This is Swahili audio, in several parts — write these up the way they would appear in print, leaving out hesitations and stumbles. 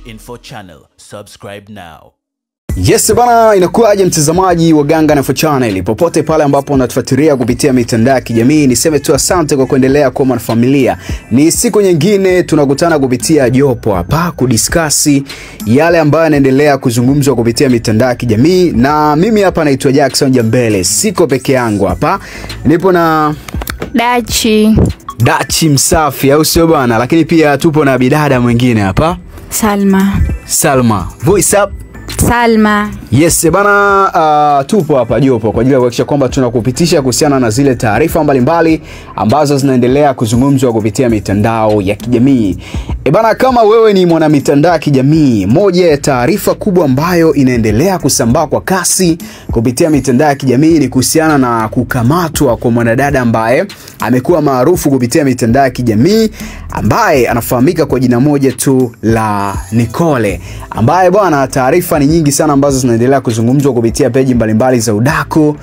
Info Channel. Subscribe now. Yes bana, inakuaje mtazamaji wa Ganga Info Channel popote pale ambapo unatufuatilia kupitia mitandao ya kijamii. Niseme tu asante kwa kuendelea kuwa mwanafamilia. Ni siku nyingine tunakutana kupitia jopo hapa kudiskasi yale ambayo yanaendelea kuzungumzwa kupitia mitandao ya kijamii, na mimi hapa naitwa Jackson Jambele. Siko peke yangu hapa, nipo na Dachi msafi, au sio bana? Lakini pia tupo na bidada mwingine hapa, Salma. Voice up Salma. Yes bana, tupo hapa jopo kwa ajili ya kuhakikisha kwamba tunakupitisha kuhusiana na zile taarifa mbalimbali ambazo zinaendelea kuzungumzwa kupitia mitandao ya kijamii. Bana, kama wewe ni mwana mitandao ya kijamii, moja ya taarifa kubwa ambayo inaendelea kusambaa kwa kasi kupitia mitandao ya kijamii ni kuhusiana na kukamatwa kwa mwanadada ambaye amekuwa maarufu kupitia mitandao ya kijamii, ambaye anafahamika kwa jina moja tu la Nicole, ambaye bwana, taarifa ni nyingi sana ambazo zinaendelea kuzungumzwa kupitia peji mbalimbali za udaku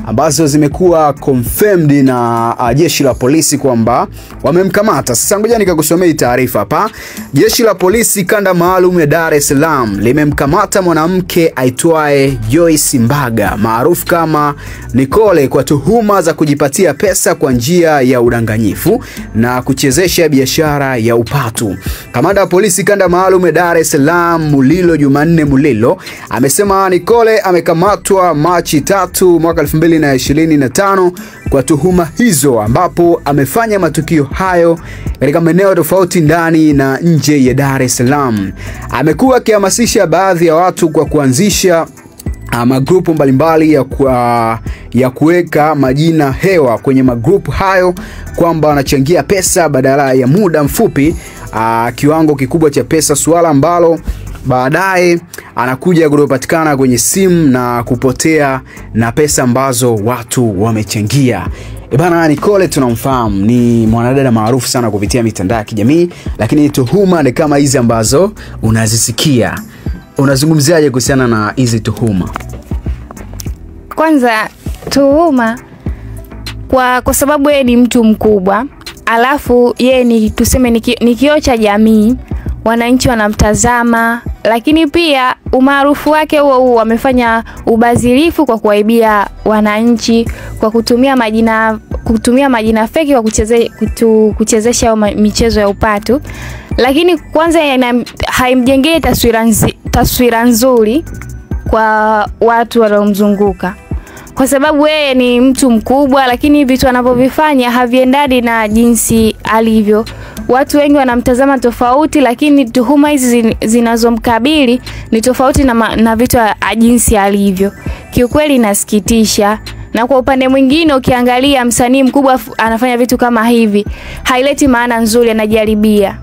ambazo zimekuwa confirmed na jeshi la polisi kwamba wamemkamata. Sasa ngoja nikakusomea taarifa hapa. Jeshi la polisi kanda maalum ya Dar es Salaam limemkamata mwanamke aitwaye Joyce Mbaga maarufu kama Nicole kwa tuhuma za kujipatia pesa kwa njia ya udanganyifu na kuchezesha biashara ya upatu. Kamanda wa polisi kanda maalum ya Dar es Salaam Mulilo Jumanne Mulilo amesema Nicole amekamatwa Machi 3 mwaka 2025 kwa tuhuma hizo, ambapo amefanya matukio hayo katika maeneo tofauti ndani na nje ya Dar es Salaam. Amekuwa akihamasisha baadhi ya watu kwa kuanzisha magrupu mbalimbali ya kuweka majina hewa kwenye magrupu hayo, kwamba anachangia pesa badala ya muda mfupi kiwango kikubwa cha pesa, suala ambalo baadaye anakuja kupatikana kwenye simu na kupotea na pesa ambazo watu wamechangia. Bana, Nicole tunamfahamu, ni mwanadada maarufu sana kupitia mitandao ya kijamii, lakini tuhuma ni kama hizi ambazo unazisikia. Unazungumziaje kuhusiana na hizi tuhuma? Kwanza tuhuma kwa sababu yeye ni mtu mkubwa, alafu yeye ni tuseme ni kioo cha jamii, wananchi wanamtazama, lakini pia umaarufu wake huo amefanya ubadhirifu kwa kuwaibia wananchi kwa kutumia majina feki kwa kuchezesha michezo ya upatu. Lakini kwanza haimjengei taswira nzuri kwa watu wanaomzunguka, kwa sababu yeye ni mtu mkubwa, lakini vitu anavyovifanya haviendani na jinsi alivyo. Watu wengi wanamtazama tofauti, lakini tuhuma hizi zinazomkabili ni tofauti na vitu jinsi alivyo. Kiukweli inasikitisha. Na kwa upande mwingine ukiangalia msanii mkubwa anafanya vitu kama hivi, haileti maana nzuri, anajaribia.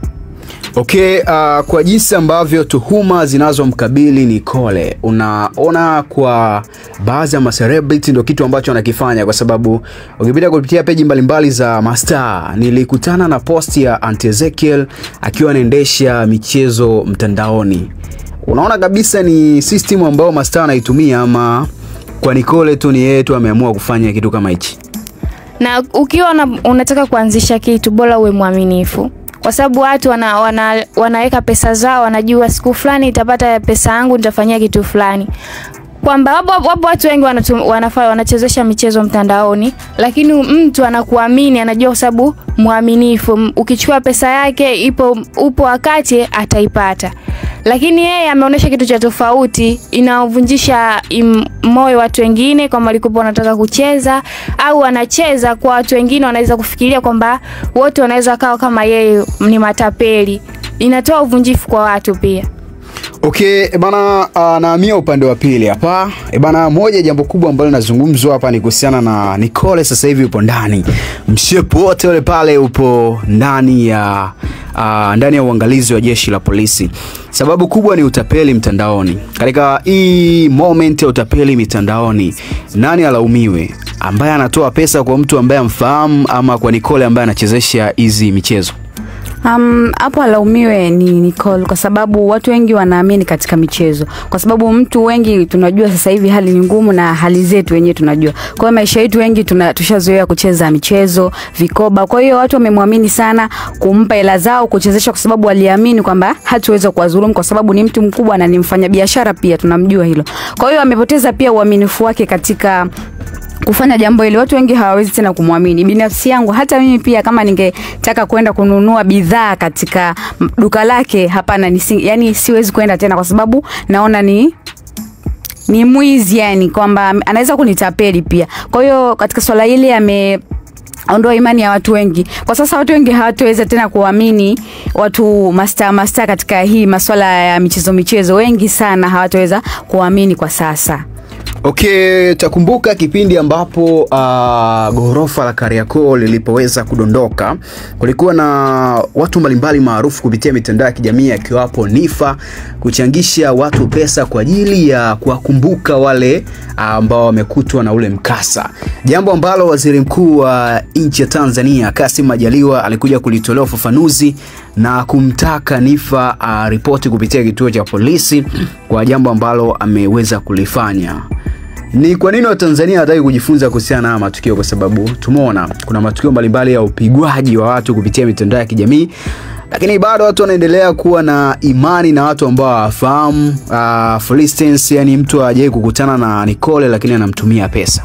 Okay, kwa jinsi ambavyo tuhuma zinazomkabili Nicole, unaona kwa baadhi ya celebrity ndio kitu ambacho anakifanya, kwa sababu ukipita kupitia peji mbalimbali za mastaa, nilikutana na post ya Auntie Ezekiel akiwa anaendesha michezo mtandaoni. Unaona kabisa ni system ambayo mastaa anaitumia, ama kwa Nicole tu ni yeye tu ameamua kufanya kitu kama hichi? Na ukiwa unataka kuanzisha kitu, bora uwe mwaminifu, kwa sababu watu wanaweka pesa zao, wanajua siku fulani itapata pesa yangu, nitafanyia kitu fulani. Kwamba wapo watu wengi wanachezesha michezo mtandaoni, lakini mtu anakuamini, anajua kwa sababu muaminifu, ukichukua pesa yake upo wakati ataipata. Lakini yeye ameonyesha kitu cha tofauti, inavunjisha moyo watu wengine kwamba walikuwa wanataka kucheza au anacheza kwa watu wengine wanaweza kufikiria kwamba wote wanaweza kawa kama yeye, ni matapeli. Inatoa uvunjifu kwa watu pia. Okay, bana, naamia upande wa pili hapa. Bana, moja jambo kubwa ambalo linazungumzwa hapa ni kuhusiana na Nicole. Sasa hivi upo ndani, mshepu wote wale pale upo ndani ya uangalizi wa jeshi la polisi. Sababu kubwa ni utapeli mtandaoni. Katika hii moment ya utapeli mitandaoni, nani alaumiwe? Ambaye anatoa pesa kwa mtu ambaye amfahamu, ama kwa Nicole ambaye anachezesha hizi michezo? Hapo alaumiwe ni Nicole, kwa sababu watu wengi wanaamini katika michezo. Kwa sababu mtu wengi tunajua sasa hivi hali ni ngumu na hali zetu wenyewe tunajua. Kwa hiyo maisha yetu wengi tushazoea kucheza michezo, vikoba. Kwa hiyo watu wamemwamini sana kumpa hela zao kuchezesha, kwa sababu waliamini kwamba hatuweza kuwadhulumu kwa sababu ni mtu mkubwa na ni mfanyabiashara pia, tunamjua hilo. Kwa hiyo amepoteza pia uaminifu wake katika kufanya jambo hili. Watu wengi hawawezi tena kumwamini. Binafsi yangu, hata mimi pia kama ningetaka kwenda kununua bidhaa katika duka lake, hapana, yani siwezi kwenda tena, kwa sababu naona ni mwizi, yani kwamba anaweza kunitapeli pia. Kwa hiyo katika swala hili ondoa imani ya watu wengi. Kwa sasa watu wengi hawataweza tena kuamini watu master katika hii masuala ya michezo. Wengi sana hawataweza kuamini kwa sasa. Okay, takumbuka kipindi ambapo ghorofa la Kariakoo lilipoweza kudondoka, kulikuwa na watu mbalimbali maarufu kupitia mitandao ya kijamii akiwapo Nifa kuchangisha watu pesa kwa ajili ya kuwakumbuka wale ambao wamekutwa na ule mkasa. Jambo ambalo Waziri Mkuu wa nchi ya Tanzania Kassim Majaliwa alikuja kulitolea ufafanuzi na kumtaka Nifa ripoti kupitia kituo cha polisi kwa jambo ambalo ameweza kulifanya. Ni kwa nini Watanzania hataki kujifunza kuhusiana na matukio? Kwa sababu tumeona kuna matukio mbalimbali ya upigwaji wa watu kupitia mitandao ya kijamii, lakini bado watu wanaendelea kuwa na imani na watu ambao hawafahamu. For instance, yani mtu hajawahi kukutana na Nicole lakini anamtumia pesa.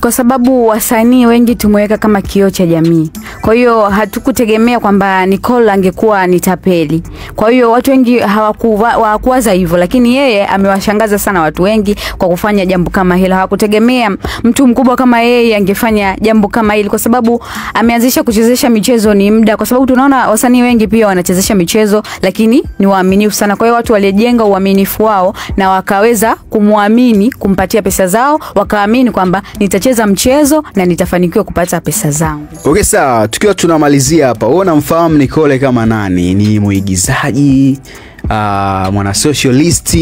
Kwa sababu wasanii wengi tumeweka kama kioo cha jamii. Kwa hiyo hatukutegemea kwamba Nicole angekuwa ni tapeli. Kwa hiyo watu wengi hawakuwaza hivyo, lakini yeye amewashangaza sana watu wengi kwa kufanya jambo kama hilo. Hawakutegemea mtu mkubwa kama yeye angefanya jambo kama hili, kwa sababu ameanzisha kuchezesha michezo ni muda. Kwa sababu tunaona wasanii wengi pia wanachezesha michezo lakini ni waaminifu sana. Kwa hiyo watu walijenga uaminifu wao na wakaweza kumwamini, kumpatia pesa zao, wakaamini kwamba nitacheza mchezo na nitafanikiwa kupata pesa zangu. Okay, sawa, tukiwa tunamalizia hapa, wewe unamfahamu Nicole kama nani? Ni muigizaji, mwana socialist,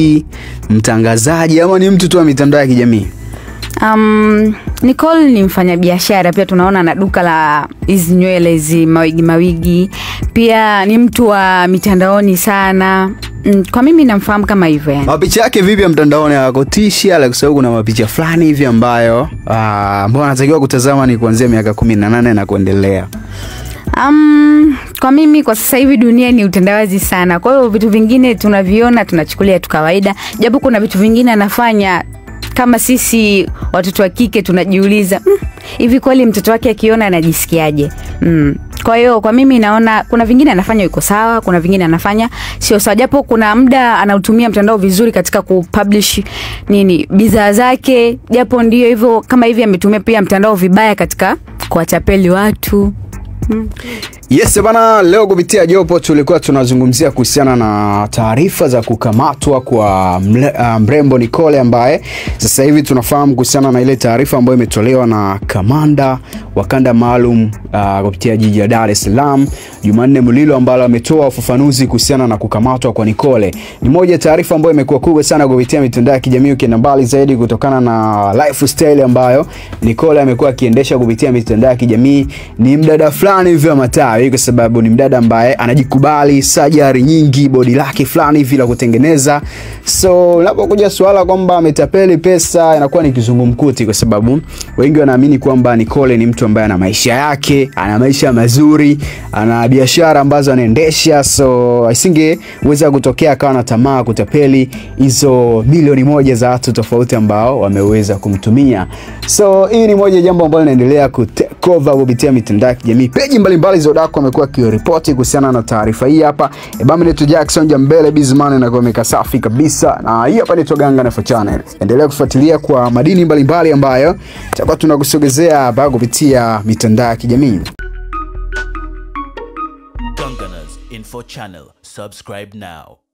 mtangazaji, ama ni mtu tu wa mitandao ya kijamii? Nicole ni mfanyabiashara pia, tunaona na duka la hizi nywele hizi mawigi. Pia ni mtu wa mitandaoni sana. Kwa mimi namfahamu kama hivyo yani. Mapicha yake vipi ya mtandaoni hakotishi? Ala, kwa sababu kuna mapicha fulani hivi ambayo ambao anatakiwa kutazama ni kuanzia miaka 18 na kuendelea. Kwa mimi kwa sasa hivi dunia ni utandawazi sana. Kwa hiyo vitu vingine tunaviona tunachukulia tu kawaida. Japo kuna vitu vingine anafanya kama sisi watoto wa kike tunajiuliza, hivi kweli mtoto wake akiona anajisikiaje? Kwa hiyo kwa mimi naona kuna vingine anafanya yuko sawa, kuna vingine anafanya sio sawa. Japo kuna muda anautumia mtandao vizuri katika kupublish bidhaa zake, japo ndio hivyo kama hivi ametumia pia mtandao vibaya katika kuwatapeli watu. Yes bana, leo kupitia Jopo tulikuwa tunazungumzia kuhusiana na taarifa za kukamatwa kwa mrembo Nicole, ambaye sasa hivi tunafahamu kuhusiana na ile taarifa ambayo imetolewa na kamanda wa kanda maalum kupitia jiji la Dar es Salaam Jumanne Mulilo, ambalo ametoa ufafanuzi kuhusiana na kukamatwa kwa Nicole. Ni moja taarifa ambayo imekuwa kubwa sana kupitia mitandao ya kijamii, ukienda mbali zaidi kutokana na lifestyle ambayo Nicole amekuwa akiendesha kupitia mitandao ya kijamii. Ni mdada fulani hivi wa mataa, kwa sababu ni mdada ambaye anajikubali, sajari nyingi, body lake fulani hivi la kutengeneza. So unapokuja swala kwamba ametapeli pesa, inakuwa ni kizungumkuti, kwa sababu wengi wanaamini kwamba Nicole ni mtu ambaye ana maisha yake, ana maisha mazuri, ana biashara ambazo anaendesha. So isingeweza kutokea akawa na tamaa kutapeli hizo milioni moja za watu tofauti ambao wameweza kumtumia. So hii ni moja jambo ambalo linaendelea kutekova kupitia mitandao ya kijamii. Peji mbalimbali za Udaku wamekuwa kiripoti kuhusiana na taarifa hii hapa. Ebami netu Jackson Jambele Bizman na kwa safi kabisa. Na hii hapa ni Toganga na Channel. Endelea kufuatilia kwa madini mbalimbali ambayo tutakuwa tunakusogezea hapa kupitia mitandao ya kijamii. Ganganas Info Channel. Subscribe now.